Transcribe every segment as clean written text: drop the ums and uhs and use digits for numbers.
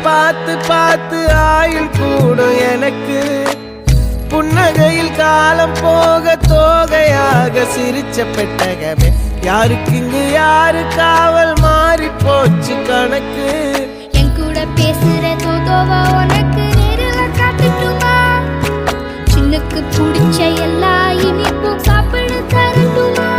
பார்த்து பார்த்து ஆயுள் கூடும் எனக்கு. புன்னகையில் காலம் போக தோகையாக சிரிச்ச பெட்டகமே, யாருக்கு இங்கு யாரு காவல் மாறி போச்சு கணக்கு. என் கூட பேசுற தோதோவா உனக்கு நேரில் காட்டுட்டுமா? சின்னுக்கு பிடிச்ச எல்லா இனிப்பும் சாப்பிட தரட்டுமா?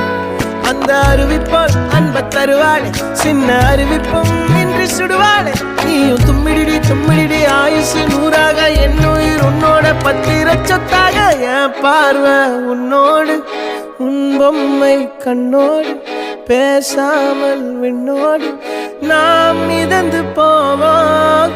அந்த அருவிப்போல் அன்ப தருவாளே, சின்ன அருவிப்பும் இன்றி சுடுவாளே. நீயும் தும்மிடி தும்மிடி ஆயுசு நூறாக, என் உயிர் உன்னோட பத்திர சொத்தாக. என் பார்வை உன்னோடு, உன் பொம்மை கண்ணோடு, பேசாமல் விண்ணோடு நாம் மிதந்து போவோம்